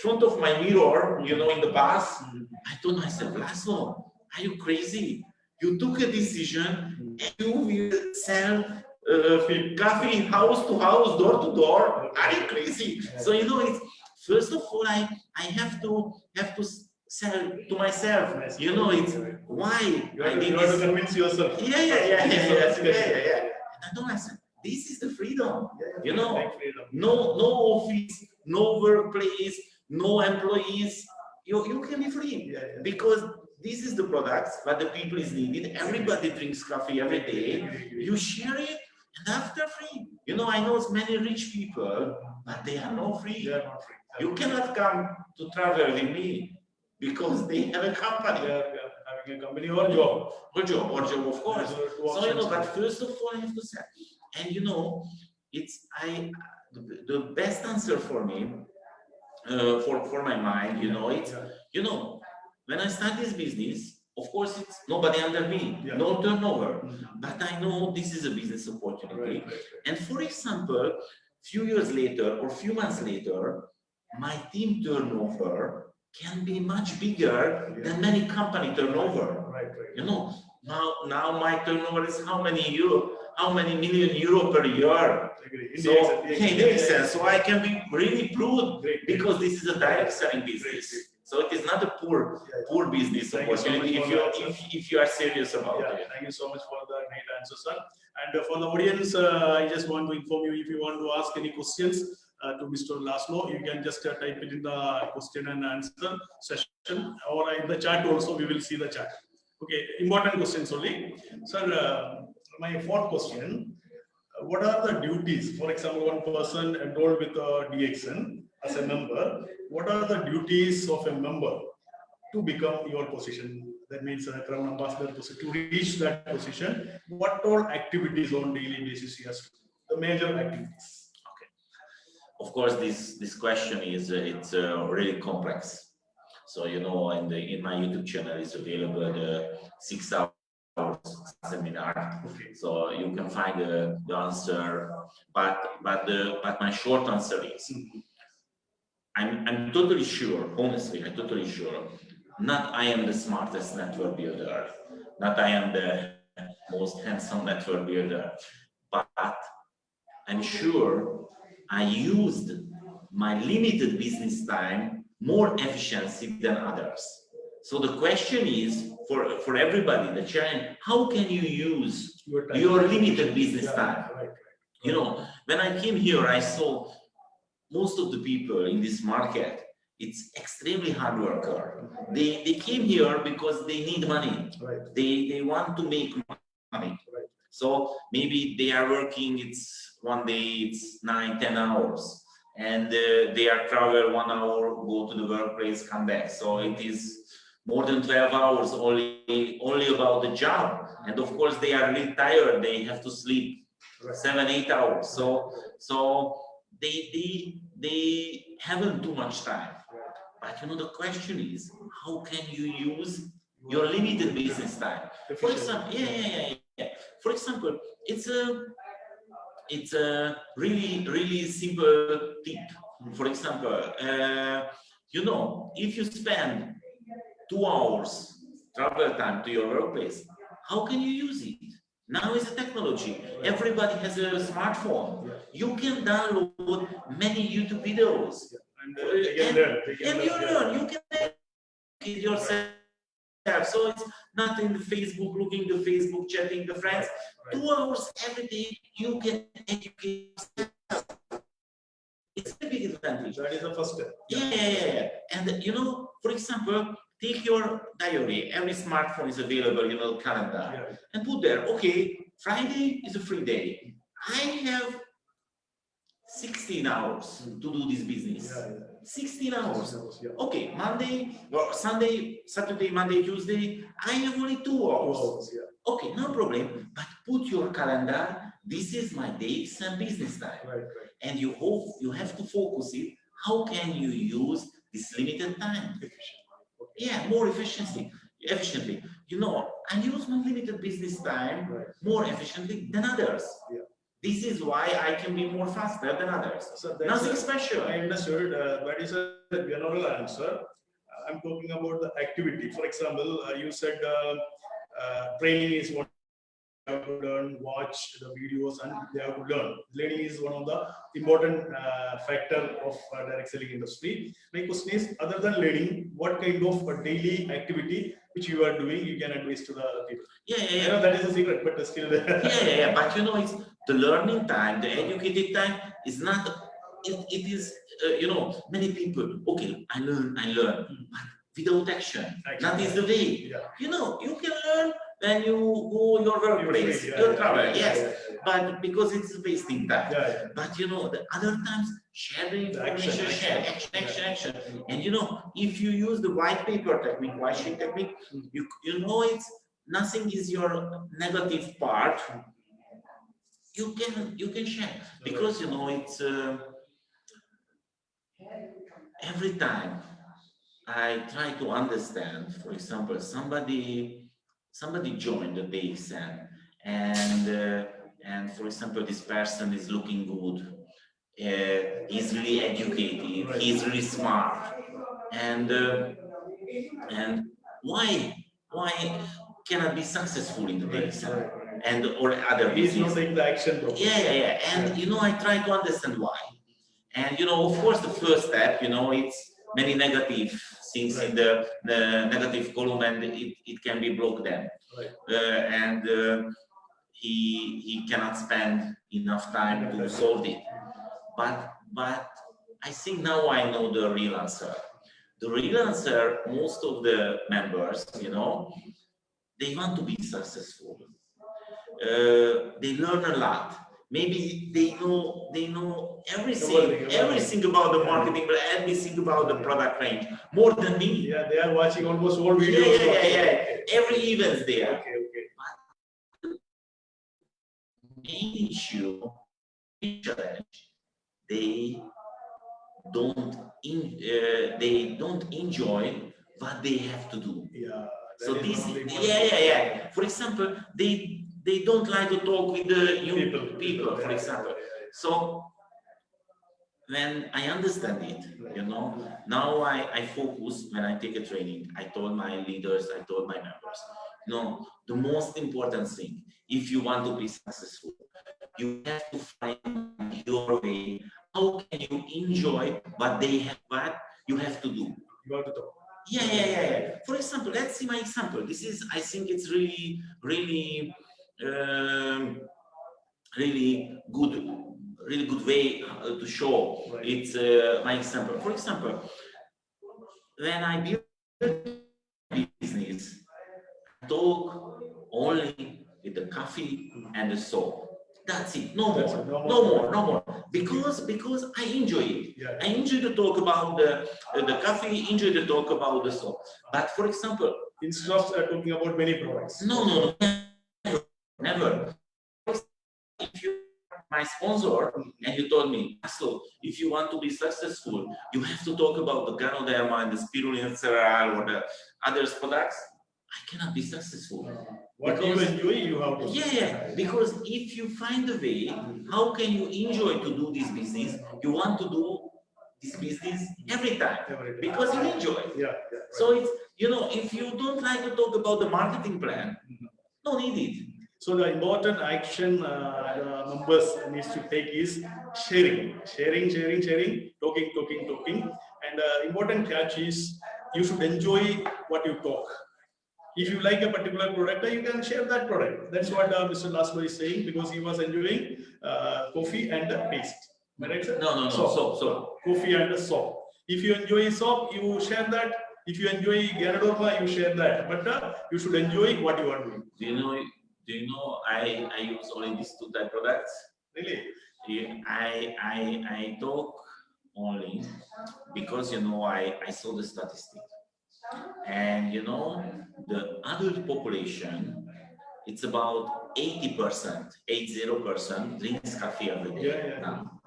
Speaker 2: front of my mirror, you know, in the bus, I told myself, Laszlo, are you crazy? You took a decision and you will sell coffee house to house, door to door. Are you crazy? So you know, it's first of all, I have to sell to myself. You know, it's why
Speaker 1: you have to convince yourself.
Speaker 2: Yeah. And I told myself, this is the freedom. You know, no office, no workplace, no employees. You can be free because this is the products what the people is needed. Everybody drinks coffee every day. You share it, and after free. You know, I know many rich people, but they are not free.
Speaker 1: They are not free.
Speaker 2: You cannot come to travel with me because they have a company.
Speaker 1: They are having a company or job.
Speaker 2: Or job, of course. So you know, but first of all, I have to say, and you know, it's the best answer for me, for my mind. You know, it's you know, when I start this business, of course, it's nobody under me, no turnover, but I know this is a business opportunity. And for example, few years later or few months later, my team turnover can be much bigger than many company turnover. You know, now my turnover is how many million euro per year. So in excess, so I can be really proud because this is a direct selling business. So it is not a poor business opportunity if you are serious about it.
Speaker 1: Thank you so much for the great answer, sir. And for the audience, I just want to inform you, if you want to ask any questions to Mr. Laszlo, you can just type it in the question and answer session, or in the chat also, we will see the chat. Okay, important questions only. Sir, my fourth question, what are the duties? For example, one person enrolled with a DXN as a member, what are the duties of a member to become your position? That means a Crown Ambassador position. To reach that position, what all activities on daily basis he has to do? The major activities.
Speaker 2: Okay. Of course, this question is it's really complex. So you know, in my YouTube channel is available the 6 hours seminar.
Speaker 1: Okay.
Speaker 2: So you can find the answer, but my short answer is, I'm totally sure, honestly, I'm totally sure, not I am the smartest network builder, not I am the most handsome network builder, but I'm sure I used my limited business time more efficiency than others. So the question is for everybody, the challenge, how can you use your limited business time? You know, when I came here, I saw most of the people in this market, it's extremely hard worker. They came here because they need money. They want to make money. So maybe they are working, it's one day, it's 9-10 hours. And they are travel 1 hour, go to the workplace, come back. So it is more than 12 hours only about the job. And of course, they are really tired. They have to sleep 7-8 hours. So they haven't too much time. But you know, the question is, how can you use your limited business time? For example, For example, it's a really simple tip. For example, you know, if you spend 2 hours travel time to your workplace, how can you use it? Now is a technology. Everybody has a smartphone. You can download many YouTube videos. And you learn. You can make it yourself. So it's not in the Facebook, looking the Facebook, chatting the friends. 2 hours every day, you can educate yourself. It's a big advantage.
Speaker 1: That is the first step.
Speaker 2: Yeah. And you know, for example, take your diary. Every smartphone is available, you know, calendar, and put there. Okay, Friday is a free day. I have 16 hours to do this business. 16 hours. Okay, Monday, or Sunday, Saturday, Monday, Tuesday, I have only 2 hours. Okay, no problem. But put your calendar. This is my days and business time. And you have to focus it. How can you use this limited time? Yeah, more efficiently. You know, I use my limited business time more efficiently than others. This is why I can be more faster than others. So nothing special.
Speaker 1: I understood. That is a general answer. I'm talking about the activity. For example, you said training is what they have to learn, watch the videos, and they have to learn. Learning is one of the important factor of direct selling industry. My question is, other than learning, what kind of daily activity which you are doing, you can advise to the people?
Speaker 2: Yeah.
Speaker 1: I know that is a secret, but still.
Speaker 2: Yeah. But you know, it's the learning time, the educated time is not. It is, you know, many people. Okay, I learn, but without action. That is the way. You know, you can learn when you go your workplace, your travel, yes. But because it's wasting time. But you know, the other times, share the information, action. And you know, if you use the white paper technique, white sheet technique, you know, it's nothing is your negative part. You can share, because you know, it's every time I try to understand. For example, somebody joined the DXN, and for example, this person is looking good, he's really educated, he's really smart, and why cannot be successful in the DXN and or other business?
Speaker 1: He's not taking the action properly.
Speaker 2: Yeah. And you know, I try to understand why. And you know, of course, the first step, you know, it's many negative things in the negative column, and it can be blocked then. He cannot spend enough time to solve it. But I think now I know the real answer. The real answer, most of the members, you know, they want to be successful. They learn a lot. Maybe they know everything about the marketing, but everything about the product range more than me.
Speaker 1: Yeah, they are watching almost all videos.
Speaker 2: Yeah. Every event there.
Speaker 1: Okay.
Speaker 2: Main issue, challenge, they don't enjoy what they have to do. So this, For example, they don't like to talk with the new people, for example. So when I understand it, you know, now I focus when I take a training. I told my leaders, I told my members, you know, the most important thing, if you want to be successful, you have to find your way. How can you enjoy what you have to do?
Speaker 1: You have to talk.
Speaker 2: Yeah. For example, let's see my example. This is, I think it's really good way to show. It's my example. For example, when I build business, I talk only with the coffee and the soap. That's it. No more. Because I enjoy it. I enjoy to talk about the coffee, enjoy to talk about the soap. But for example,
Speaker 1: instead of talking about many products.
Speaker 2: No, never. If you are my sponsor and you told me, "LAZZLO, if you want to be successful, you have to talk about the Ganoderma and the Spirulina cereal or the other products," I cannot be successful.
Speaker 1: What you enjoy, you have to.
Speaker 2: Yeah, because if you find a way, how can you enjoy to do this business? You want to do this business every time because you enjoy. So it's, you know, if you don't like to talk about the marketing plan, don't need it.
Speaker 1: So the important action the members needs to take is sharing, talking, and important catch is you should enjoy what you talk. If you like a particular product, you can share that product. That's what Mr. LAZZLO is saying, because he was enjoying coffee and paste. Right, sir?
Speaker 2: No. Soap.
Speaker 1: Coffee and soap. If you enjoy soap, you share that. If you enjoy Ganoderma, you share that. But you should enjoy what you are doing.
Speaker 2: Do you know? I use only these two type products.
Speaker 1: Really?
Speaker 2: I talk only because, you know, I saw the statistic. And, you know, the adult population, it's about 80%, 80% drinks coffee every day now.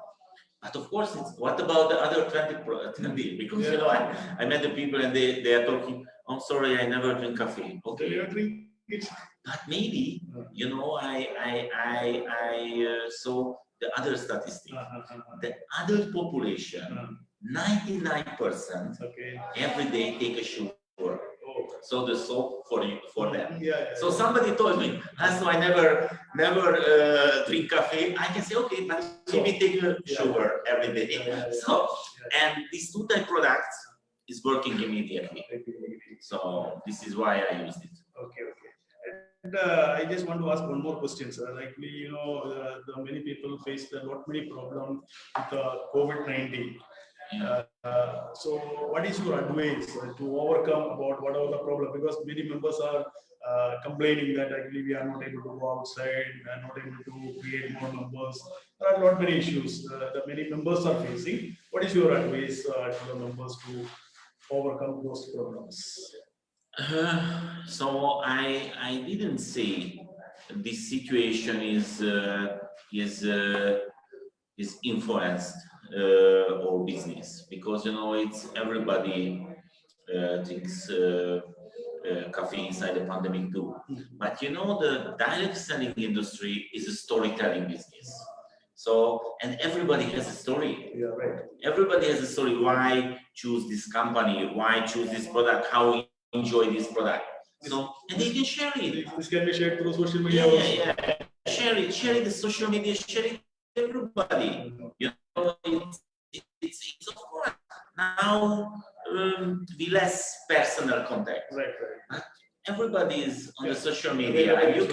Speaker 2: But of course, it's, what about the other 20? Because, you know, I met the people and they are talking, I'm sorry, I never drink coffee. Okay. But maybe, you know, I saw the other statistic. The adult population, 99% every day take a sugar. So the soap for them. So somebody told me, so I never drink coffee. I can say, okay, but maybe take a sugar every day. So, and these two type products is working immediately. So this is why I used it.
Speaker 1: Okay. And I just want to ask one more question, sir. Like, you know, the many people face a lot many problems with COVID-19. So what is your advice to overcome about whatever the problem? Because many members are complaining that actually we are not able to go outside, we are not able to create more numbers. There are not many issues that many members are facing. What is your advice to the members to overcome those problems?
Speaker 2: So I didn't say this situation is influenced our business, because, you know, it's everybody drinks coffee inside the pandemic too. But, you know, the direct selling industry is a storytelling business. So, and everybody has a story.
Speaker 1: Yeah, right.
Speaker 2: Everybody has a story. Why choose this company? Why choose this product? How enjoy this product? So, and they can share it.
Speaker 1: This can be shared through social media.
Speaker 2: Yeah. Share it the social media, share it everybody. You know, it's of course now the less personal contact.
Speaker 1: Right.
Speaker 2: But everybody is on the social media. You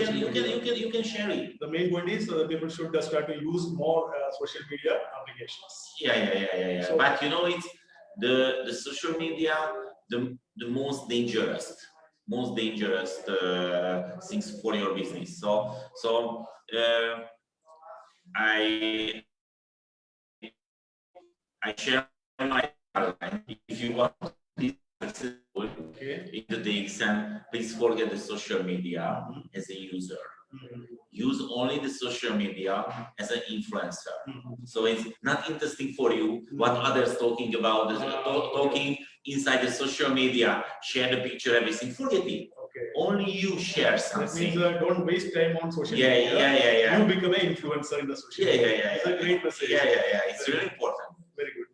Speaker 2: can share it.
Speaker 1: The main point is people should start to use more social media applications.
Speaker 2: Yeah. So, but, you know, it's the social media, the most dangerous things for your business. So I share my outline. If you want to be successful in the DXN, please forget the social media as a user. Use only the social media as an influencer. So it's not interesting for you what others talking about, talking inside the social media, share the picture, everything, forget it. Only you share something.
Speaker 1: That means don't waste time on social media.
Speaker 2: Yeah.
Speaker 1: You become an influencer in the social media.
Speaker 2: Yeah.
Speaker 1: It's a great message.
Speaker 2: Yeah. It's really important.
Speaker 1: Very good.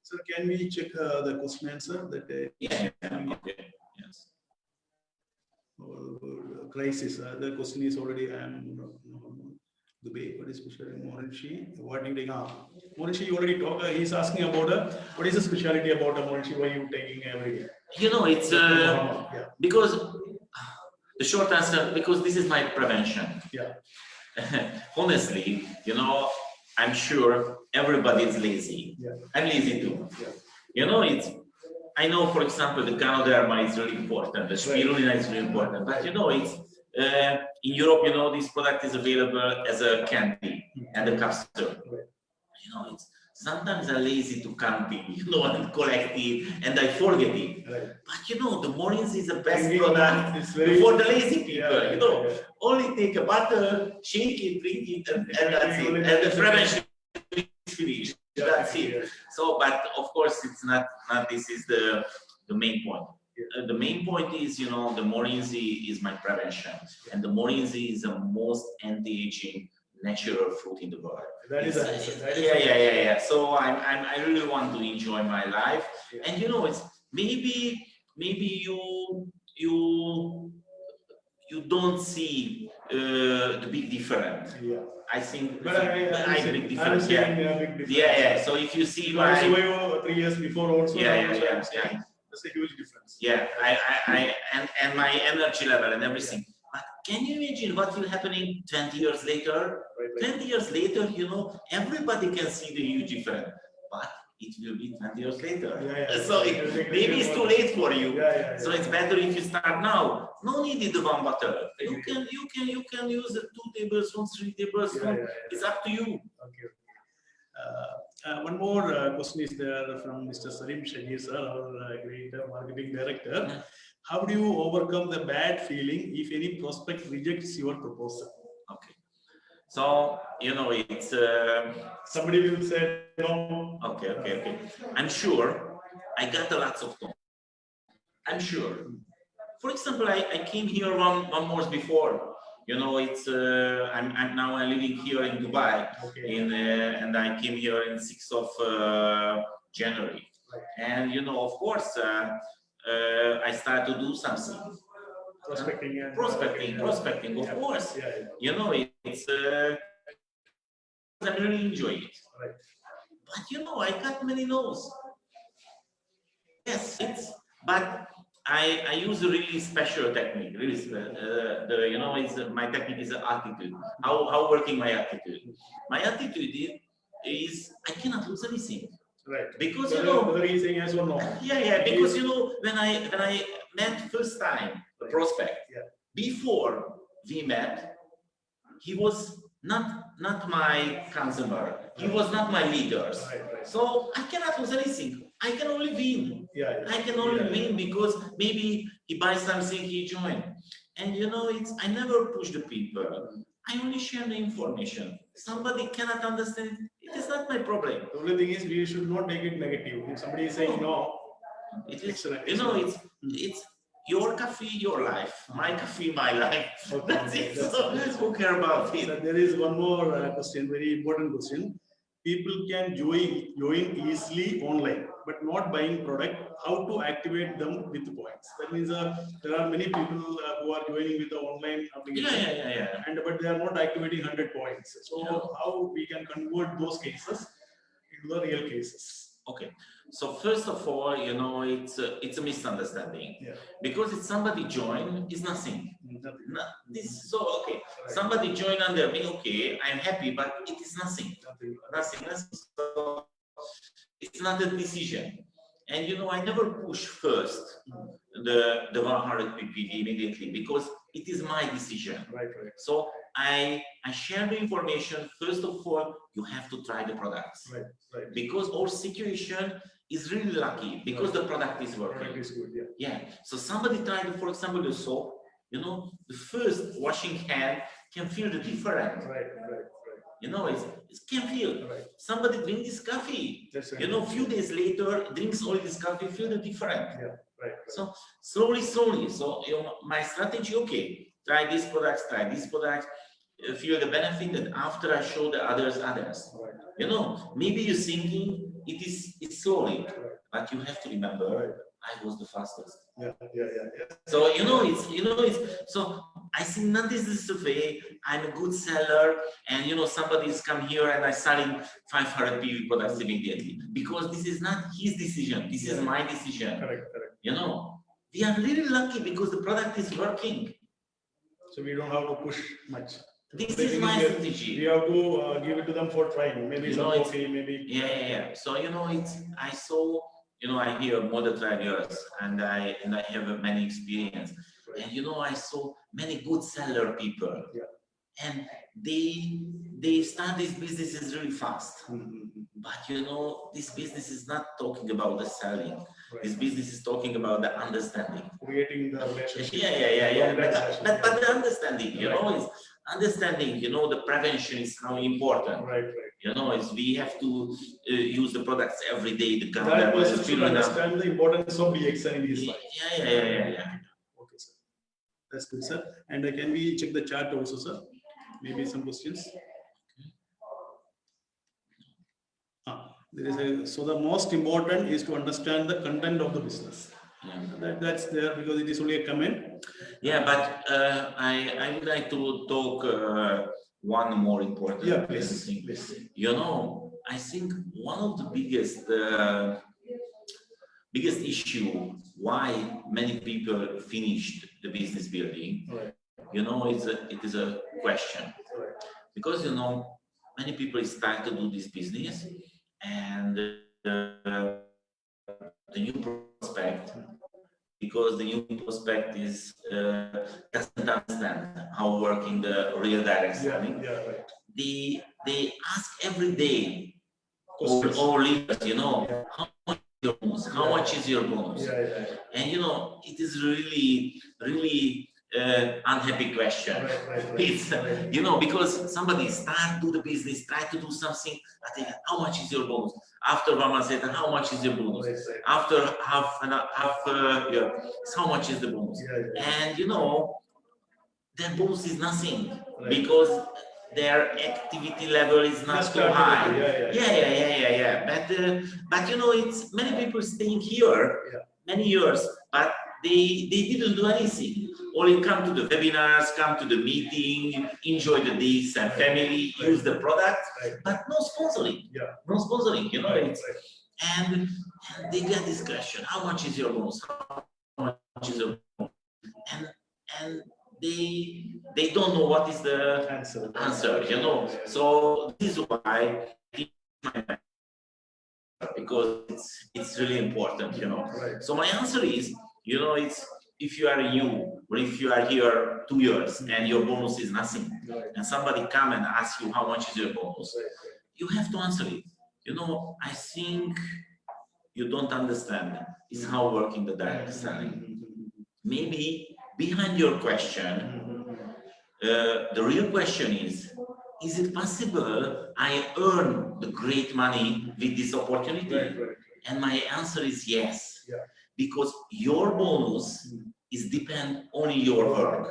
Speaker 1: So can we check the question answer that?
Speaker 2: Yeah. Okay. Yes.
Speaker 1: Crisis. The question is already the way. What is specialty Morenshi? What do you think? Morenshi, you already talked. He's asking about what is the specialty about Morenshi? Why are you taking every year?
Speaker 2: You know, it's because the short answer, because this is my prevention.
Speaker 1: Yeah.
Speaker 2: Honestly, you know, I'm sure everybody is lazy.
Speaker 1: Yeah.
Speaker 2: I'm lazy too.
Speaker 1: Yeah.
Speaker 2: You know, I know, for example, the Ganoderma is really important, the spirulina is really important, but, you know, it's in Europe, you know, this product is available as a candy and a capsule. You know, it's sometimes I'm lazy to count it, you know, and collect it, and I forget it. But, you know, the Morin's is the best product for the lazy people. You know, only take a butter, shake it, drink it, and that's it. And the prevention is finished. That's it. So, but of course, it's not this is the main point. The main point is, you know, the Morinzi is my prevention, and the Morinzi is the most anti-aging natural fruit in the world. Yeah. So I really want to enjoy my life, and, you know, it's maybe you don't see the big difference. Yeah. I think I big difference. Yeah. So if you see my
Speaker 1: 3 years before also.
Speaker 2: Yeah.
Speaker 1: That's a huge difference.
Speaker 2: Yeah, and my energy level and everything. But can you imagine what will happen in 20 years later? 20 years later, you know, everybody can see the huge difference. But it will be 20 years later. So maybe it's too late for you. So it's better if you start now. No need the one butter. You can use 2 tablespoons, 3 tablespoons. It's up to you.
Speaker 1: One more question is there from Mr. Salim Shahir, sir, our great marketing director. How do you overcome the bad feeling if any prospect rejects your proposal?
Speaker 2: Okay. So, it's...
Speaker 1: Somebody will say no.
Speaker 2: Okay. I'm sure I got a lot of no. I'm sure. For example, I came here one month before. It's I'm living here in Dubai,
Speaker 1: Okay.
Speaker 2: and I came here in 6th of January.
Speaker 1: Right.
Speaker 2: And of course, I started to do something. Prospecting, of course.
Speaker 1: Yeah.
Speaker 2: It's I really enjoy it.
Speaker 1: Right.
Speaker 2: But I got many no's. Yes, but I use a really special technique. Really, my technique is attitude. How working my attitude? My attitude is I cannot lose anything.
Speaker 1: Right.
Speaker 2: Because
Speaker 1: whether he's saying yes or no.
Speaker 2: Yeah. Because when I met first time the prospect, before we met, he was not my consumer. He was not my leaders.
Speaker 1: Right.
Speaker 2: So I cannot lose anything. I can only win. I can only win because maybe he buys something, he join. And I never push the people. I only share the information. Somebody cannot understand. It is not my problem.
Speaker 1: The only thing is we should not take it negative. If somebody is saying no,
Speaker 2: it is. It's your coffee, your life. My coffee, my life.
Speaker 1: Okay.
Speaker 2: That's it. So who care about it?
Speaker 1: So there is one more question, very important question. People can join easily online, but not buying product. How to activate them with points? That means there are many people who are joining with the online application.
Speaker 2: Yeah.
Speaker 1: But they are not activating 100 points. So how we can convert those cases into the real cases?
Speaker 2: Okay. So first of all, it's a misunderstanding.
Speaker 1: Yeah.
Speaker 2: Because if somebody join, it's nothing. Okay. Right. Somebody join under me, okay, I'm happy, but it is nothing. Nothing. So it's not a decision. And I never push first the 100 ppd immediately because it is my decision.
Speaker 1: Right.
Speaker 2: So I share the information. First of all, you have to try the products.
Speaker 1: Right.
Speaker 2: Because our situation is really lucky because the product is working.
Speaker 1: Product is good,
Speaker 2: yeah. So somebody tried, for example, the soap. The first washing hand can feel the difference.
Speaker 1: Right.
Speaker 2: It can feel.
Speaker 1: Right.
Speaker 2: Somebody drinks this coffee.
Speaker 1: That's right.
Speaker 2: Few days later, drinks all this coffee, feel the difference.
Speaker 1: Yeah. Right.
Speaker 2: So slowly. So my strategy, okay, try these products, feel the benefit, and after I show the others.
Speaker 1: Right.
Speaker 2: Maybe you're thinking it's slowly, but you have to remember I was the fastest.
Speaker 1: Yeah.
Speaker 2: So so I think not this is the way. I'm a good seller, and somebody's come here and I'm selling 500 PV products immediately because this is not his decision. This is my decision.
Speaker 1: Correct.
Speaker 2: We are really lucky because the product is working.
Speaker 1: So we don't have to push much.
Speaker 2: This is my strategy.
Speaker 1: We have to give it to them for trying. Maybe some coffee, maybe.
Speaker 2: Yeah. So I saw. I hear more than 12 years, and I have many experience, and I saw many good seller people, and they start these businesses really fast. But this business is not talking about the selling. This business is talking about the understanding,
Speaker 1: creating the relationship.
Speaker 2: Yeah. But the understanding, is understanding. The prevention is how important.
Speaker 1: Right.
Speaker 2: Is we have to use the products every day.
Speaker 1: That person should understand the importance of DXI in his life.
Speaker 2: Yeah.
Speaker 1: Okay, sir. That's good, sir. And can we check the chat also, sir? Maybe some questions. So the most important is to understand the content of the business. That's there because it is only a comment.
Speaker 2: Yeah, but I would like to talk one more important thing.
Speaker 1: Please.
Speaker 2: I think one of the biggest issue why many people finished the business building, it is a question. Because many people start to do this business and the new prospect, because the new prospect is doesn't understand how working the real direct selling.
Speaker 1: Right.
Speaker 2: They ask every day or leaders, you know,
Speaker 1: Yeah.
Speaker 2: how much is your bonus? How much is your bonus? And you know, it is really, really unhappy question. It's, you know, because somebody start do the business, try to do something, I think, how much is your bonus? After 1 month, how much is your bonus? After half year, how much is the bonus? And you know, their bonus is nothing because their activity level is not too high. But you know, it's many people staying here many years, but they didn't do anything. Only come to the webinars, come to the meeting, enjoy the days and family, use the product, but no sponsoring. No sponsoring, you know. And they get this question: how much is your bonus? How much is your bonus? And they don't know what is the answer, you know. So this is why, because it's really important, you know. So my answer is, you know, it's if you are new or if you are here 2 years and your bonus is nothing, and somebody come and ask you how much is your bonus, you have to answer it. You know, I think you don't understand is how working the direct selling. Maybe behind your question, the real question is it possible I earn the great money with this opportunity? And my answer is yes, because your bonus is depend on your work,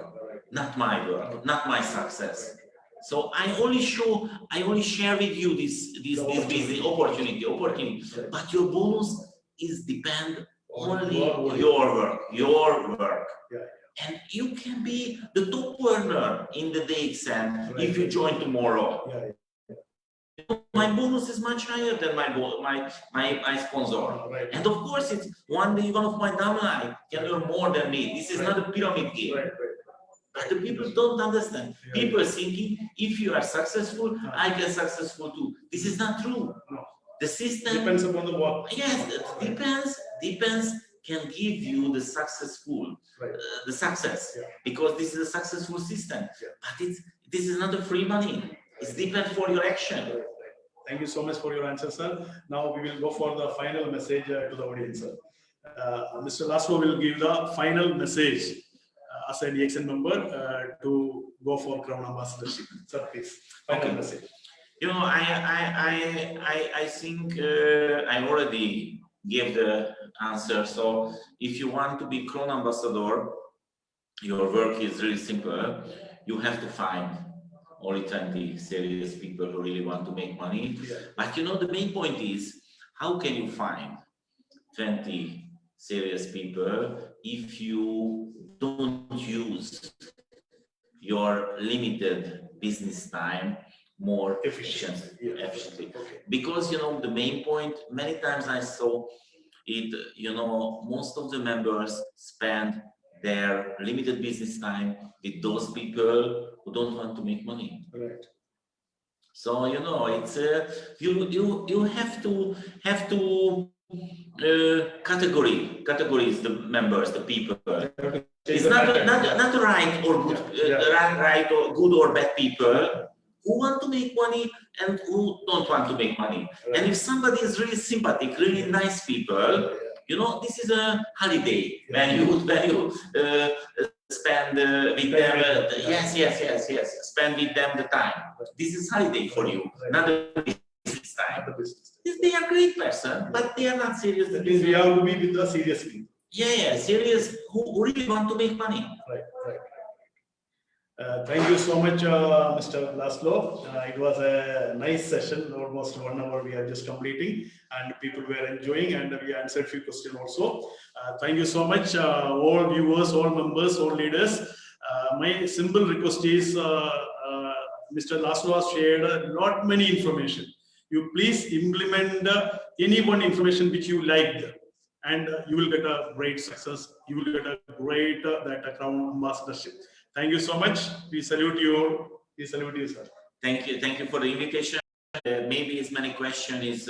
Speaker 2: not my work, not my success. So I only share with you this business opportunity, but your bonus is depend only your work. And you can be the top earner in the days, and if you join tomorrow. My bonus is much higher than my sponsor. And of course, it's one day one of my downline can earn more than me. This is not a pyramid game. But the people don't understand. People are thinking, if you are successful, I can successful too. This is not true. The system
Speaker 1: depends upon the work.
Speaker 2: Yes, it depends can give you the successful, the success, because this is a successful system. But this is not a free money. It's depend for your action.
Speaker 1: Thank you so much for your answer, sir. Now we will go for the final message to the audience, sir. Mr. LASZLO will give the final message as an EXN member to go for Crown Ambassadorship. Sir, please, final message.
Speaker 2: You know, I think I already gave the answer. So if you want to be Crown Ambassador, your work is really simple. You have to find only 20 serious people who really want to make money. But you know, the main point is, how can you find 20 serious people if you don't use your limited business time more efficiently? Because you know, the main point, many times I saw it, you know, most of the members spend their limited business time with those people who don't want to make money. So you know, it's you have to categorize the members, the people. It's not right or good, right or good or bad people who want to make money and who don't want to make money. And if somebody is really sympathetic, really nice people, you know, this is a holiday when you spend with them. Yes. Spend with them the time. This is holiday for you, not a business time. They are great person, but they are not serious.
Speaker 1: That means we have to be with the serious people.
Speaker 2: Serious who really want to make money.
Speaker 1: Thank you so much, Mr. LASZLO. It was a nice session, almost 1 hour we are just completing, and people were enjoying, and we answered a few questions also. Thank you so much, all viewers, all members, all leaders. My simple request is, Mr. LASZLO has shared not many information. You please implement any one information which you liked, and you will get a great success. You will get a great that Crown Ambassadorship. Thank you so much. We salute you. We salute you, sir.
Speaker 2: Thank you for the invitation. Maybe as many questions is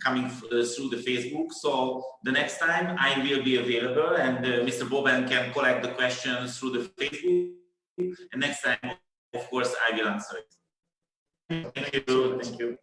Speaker 2: coming through the Facebook. So the next time I will be available, and Mr. Boban can collect the questions through the Facebook. And next time, of course, I will answer it. Thank you.